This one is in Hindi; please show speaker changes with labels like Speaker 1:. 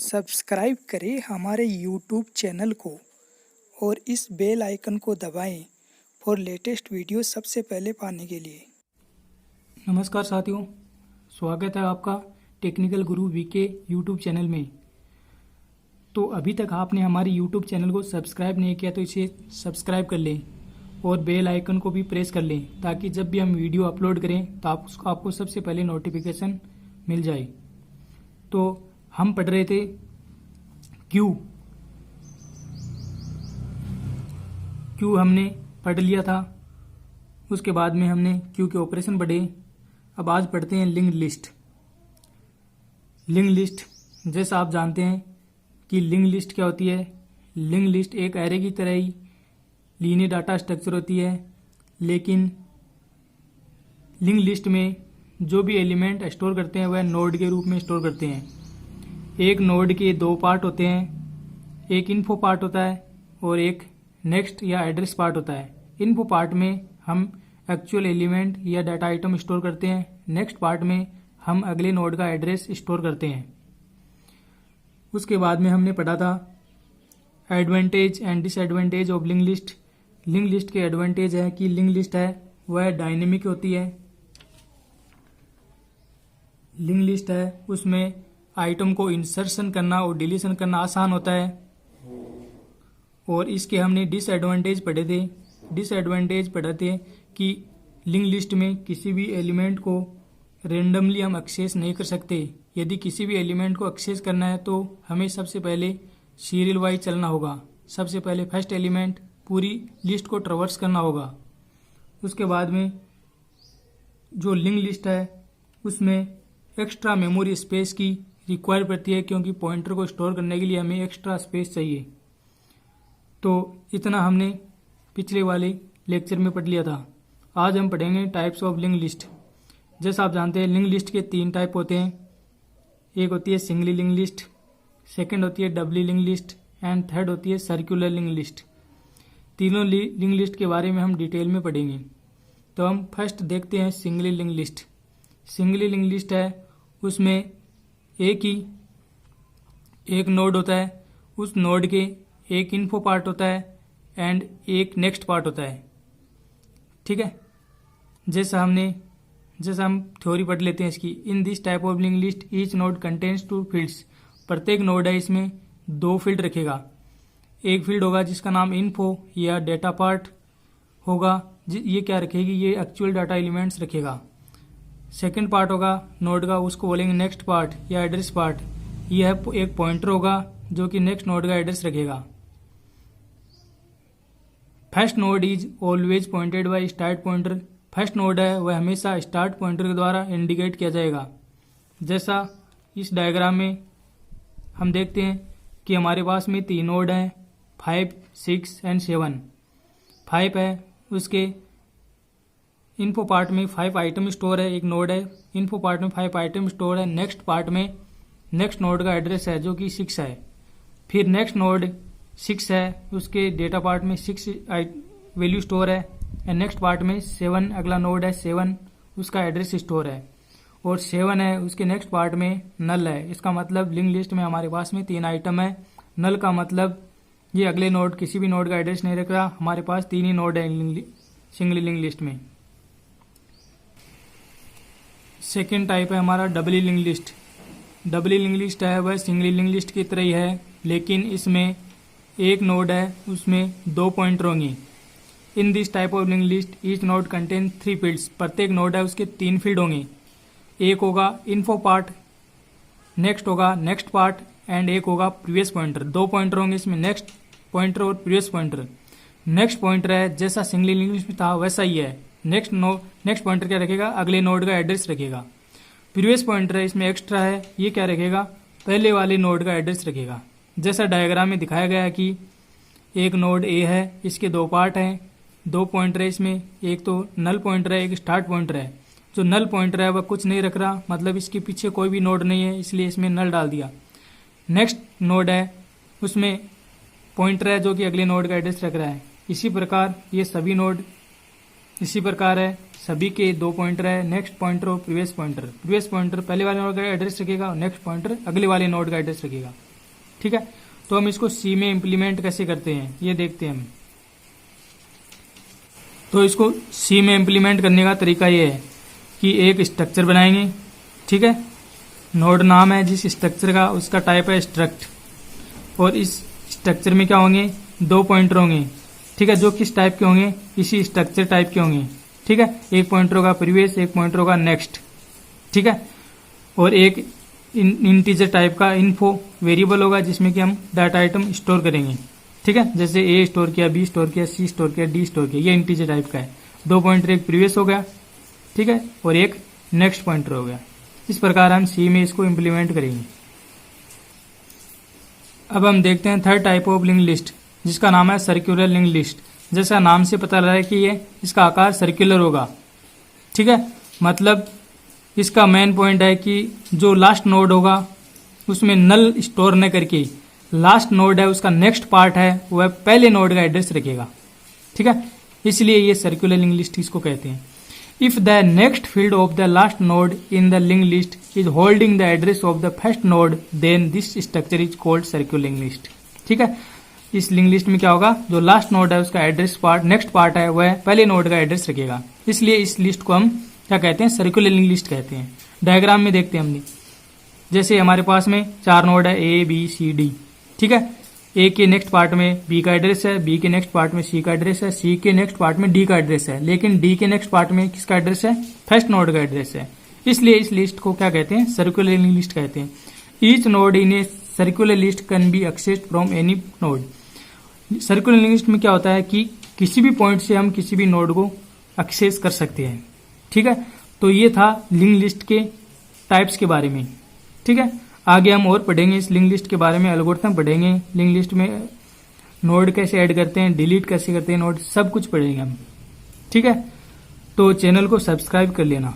Speaker 1: सब्सक्राइब करें हमारे यूट्यूब चैनल को और इस बेल आइकन को दबाएं फॉर लेटेस्ट वीडियो सबसे पहले पाने के लिए।
Speaker 2: नमस्कार साथियों, स्वागत है आपका टेक्निकल गुरु वीके यूट्यूब चैनल में। तो अभी तक आपने हमारे यूट्यूब चैनल को सब्सक्राइब नहीं किया तो इसे सब्सक्राइब कर लें और बेल आइकन को भी प्रेस कर लें ताकि जब भी हम वीडियो अपलोड करें तो आपको सबसे पहले नोटिफिकेशन मिल जाए। तो हम पढ़ रहे थे क्यू हमने पढ़ लिया था। उसके बाद में हमने क्यू के ऑपरेशन पढ़े। अब आज पढ़ते हैं लिंक्ड लिस्ट। लिंक्ड लिस्ट जैसा आप जानते हैं कि लिंक्ड लिस्ट क्या होती है। लिंक्ड लिस्ट एक एरे की तरह ही लीनियर डाटा स्ट्रक्चर होती है, लेकिन लिंक्ड लिस्ट में जो भी एलिमेंट स्टोर करते हैं वह नोड के रूप में स्टोर करते हैं। एक नोड के दो पार्ट होते हैं, एक इन्फो पार्ट होता है और एक नेक्स्ट या एड्रेस पार्ट होता है। इन्फो पार्ट में हम एक्चुअल एलिमेंट या डाटा आइटम स्टोर करते हैं, नेक्स्ट पार्ट में हम अगले नोड का एड्रेस स्टोर करते हैं। उसके बाद में हमने पढ़ा था advantage and disadvantage of linked list. Linked list के एडवांटेज है कि लिंक्ड लिस्ट है वह डायनेमिक होती है। लिंक्ड लिस्ट है उसमें आइटम को इंसर्शन करना और डिलीशन करना आसान होता है। और इसके हमने डिसएडवांटेज पढ़े थे। डिसएडवांटेज पढ़े थे कि लिंक्ड लिस्ट में किसी भी एलिमेंट को रेंडमली हम एक्सेस नहीं कर सकते। यदि किसी भी एलिमेंट को एक्सेस करना है तो हमें सबसे पहले सीरियल वाइज चलना होगा। सबसे पहले फर्स्ट एलिमेंट पूरी लिस्ट को ट्रवर्स करना होगा। उसके बाद में जो लिंक्ड लिस्ट है उसमें एक्स्ट्रा मेमोरी स्पेस की रिक्वायर पड़ती है, क्योंकि पॉइंटर को स्टोर करने के लिए हमें एक्स्ट्रा स्पेस चाहिए। तो इतना हमने पिछले वाले लेक्चर में पढ़ लिया था। आज हम पढ़ेंगे टाइप्स ऑफ लिंक्ड लिस्ट। जैसा आप जानते हैं लिंक्ड लिस्ट के 3 टाइप होते हैं। एक होती है सिंगली लिंक्ड लिस्ट, सेकंड होती है डबली लिंक्ड लिस्ट एंड थर्ड होती है सर्कुलर लिंक्ड लिस्ट। तीनों लिंक्ड लिस्ट के बारे में हम डिटेल में पढ़ेंगे। तो हम फर्स्ट देखते हैं singly linked list. Singly linked list है उसमें एक नोड होता है, उस नोड के एक इन्फो पार्ट होता है एंड एक नेक्स्ट पार्ट होता है। ठीक है, जैसा हम थ्योरी पढ़ लेते हैं इसकी। In this type of linked list each node contains 2 fields. प्रत्येक नोड है इसमें 2 फील्ड रखेगा। एक फील्ड होगा जिसका नाम इन्फो या डेटा पार्ट होगा, ये क्या रखेगी, ये एक्चुअल डाटा एलिमेंट्स रखेगा। सेकेंड पार्ट होगा नोड का, उसको बोलेंगे नेक्स्ट पार्ट या एड्रेस पार्ट। यह एक पॉइंटर होगा जो कि नेक्स्ट नोड का एड्रेस रखेगा। First node is always pointed bye start pointer. First node है वह हमेशा स्टार्ट पॉइंटर के द्वारा इंडिकेट किया जाएगा। जैसा इस डायग्राम में हम देखते हैं कि हमारे पास में 3 नोड हैं, 5, 6 एंड 7। 5 है उसके इन्फो पार्ट में 5 आइटम स्टोर है। एक नोड है, इन्फो पार्ट में 5 आइटम स्टोर है। नेक्स्ट पार्ट में नेक्स्ट नोड का एड्रेस है जो कि 6 है। फिर नेक्स्ट नोड 6 है, उसके डेटा पार्ट में 6 वैल्यू स्टोर है एंड नेक्स्ट पार्ट में 7 अगला नोड है, 7 उसका एड्रेस स्टोर है। और 7 है उसके नेक्स्ट पार्ट में नल है। इसका मतलब लिंक्ड लिस्ट में हमारे पास में 3 आइटम है। नल का मतलब ये अगले नोड किसी भी नोड का एड्रेस नहीं रख रहा। हमारे पास 3 ही नोड है सिंगल लिंक्ड लिस्ट में। सेकेंड टाइप है हमारा डबली लिंक्ड लिस्ट। डबली लिंक्ड लिस्ट है वह सिंगली लिंक्ड लिस्ट की तरह ही है, लेकिन इसमें एक नोड है उसमें 2 पॉइंटर होंगे। In this type of linked list each node contain 3 fields. प्रत्येक नोड है उसके 3 फील्ड होंगे। एक होगा इन्फो पार्ट, नेक्स्ट होगा नेक्स्ट पार्ट एंड एक होगा प्रीवियस पॉइंटर। 2 पॉइंटर होंगे इसमें, नेक्स्ट पॉइंटर और प्रीवियस पॉइंटर। नेक्स्ट पॉइंटर है जैसा सिंगली लिंक्ड लिस्ट में था वैसा ही है। नेक्स्ट पॉइंटर क्या रखेगा, अगले नोड का एड्रेस रखेगा। प्रीवियस पॉइंटर है इसमें एक्स्ट्रा है, ये क्या रखेगा, पहले वाले नोड का एड्रेस रखेगा। जैसा डायग्राम में दिखाया गया है कि एक नोड ए है, इसके 2 पार्ट हैं, 2 पॉइंटर है इसमें। एक तो नल पॉइंटर है, एक स्टार्ट पॉइंटर है। जो नल पॉइंटर है वह कुछ नहीं रख रहा, मतलब इसके पीछे कोई भी नोड नहीं है, इसलिए इसमें नल डाल दिया। नेक्स्ट नोड है उसमें पॉइंटर है जो कि अगले नोड का एड्रेस रख रहा है। इसी प्रकार ये सभी नोड इसी प्रकार है, सभी के 2 पॉइंटर है, नेक्स्ट पॉइंटर और प्रीवियस पॉइंटर। प्रीवियस पॉइंटर पहले वाले नोड का एड्रेस रखेगा और नेक्स्ट पॉइंटर अगले वाले नोड का एड्रेस रखेगा। ठीक है। तो हम इसको सी में इम्प्लीमेंट कैसे करते हैं ये देखते हैं हम। तो इसको सी में इम्प्लीमेंट करने का तरीका ये है कि एक स्ट्रक्चर बनाएंगे, ठीक है। नोड नाम है जिस स्ट्रक्चर का, उसका टाइप है स्ट्रक्ट, और इस स्ट्रक्चर में क्या होंगे, 2 पॉइंटर होंगे, ठीक है, जो किस टाइप के होंगे, इसी स्ट्रक्चर टाइप के होंगे, ठीक है। एक पॉइंटर होगा प्रीवियस, एक पॉइंटर होगा नेक्स्ट, ठीक है, और एक इंटीजर टाइप का इन्फो वेरिएबल होगा जिसमें कि हम डाटा आइटम स्टोर करेंगे, ठीक है। जैसे ए स्टोर किया, बी स्टोर किया, सी स्टोर किया, डी स्टोर किया, ये इंटीजर टाइप का है। 2 पॉइंटर, एक प्रीवियस हो गया, ठीक है, और एक नेक्स्ट पॉइंटर हो गया। इस प्रकार हम सी में इसको इम्प्लीमेंट करेंगे। अब हम देखते हैं third type of link list, जिसका नाम है सर्कुलर लिंक लिस्ट। जैसा नाम से पता लग रहा है कि ये इसका आकार सर्कुलर होगा, ठीक है। मतलब इसका मेन पॉइंट है कि जो लास्ट नोड होगा उसमें नल स्टोर न करके लास्ट नोड है उसका नेक्स्ट पार्ट है वह पहले नोड का एड्रेस रखेगा, ठीक है। इसलिए ये सर्कुलर लिंक लिस्ट इसको कहते हैं। If the next field of the last node in the link list is holding the address of the first node then this structure is called circular link list, ठीक है। इस लिंक लिस्ट में क्या होगा, जो लास्ट नोड है उसका एड्रेस पार्ट, नेक्स्ट पार्ट है वह पहले नोड का एड्रेस रखेगा। इसलिए इस लिस्ट को हम क्या कहते हैं, सर्कुलर लिंक लिस्ट कहते हैं। डायग्राम में देखते हैं हमने, जैसे हमारे पास में 4 नोड है ए बी सी डी, ठीक है। ए के नेक्स्ट पार्ट में बी का एड्रेस है, बी के नेक्स्ट पार्ट में सी का एड्रेस है, सी के नेक्स्ट पार्ट में डी का एड्रेस है, लेकिन डी के नेक्स्ट पार्ट में किसका एड्रेस है, फर्स्ट नोड का एड्रेस है। इसलिए इस लिस्ट को क्या कहते हैं, सर्कुलर लिंक लिस्ट कहते हैं। Each node in a circular list can be accessed from any node. Circular link list में क्या होता है कि किसी भी पॉइंट से हम किसी भी नोड को एक्सेस कर सकते हैं, ठीक है। तो ये था लिंक लिस्ट के टाइप्स के बारे में, ठीक है। आगे हम और पढ़ेंगे इस लिंक लिस्ट के बारे में, एल्गोरिथम पढ़ेंगे, लिंक लिस्ट में नोड कैसे ऐड करते हैं, डिलीट कैसे करते हैं नोड, सब कुछ पढ़ेंगे हम, ठीक है। तो चैनल को सब्सक्राइब कर लेना।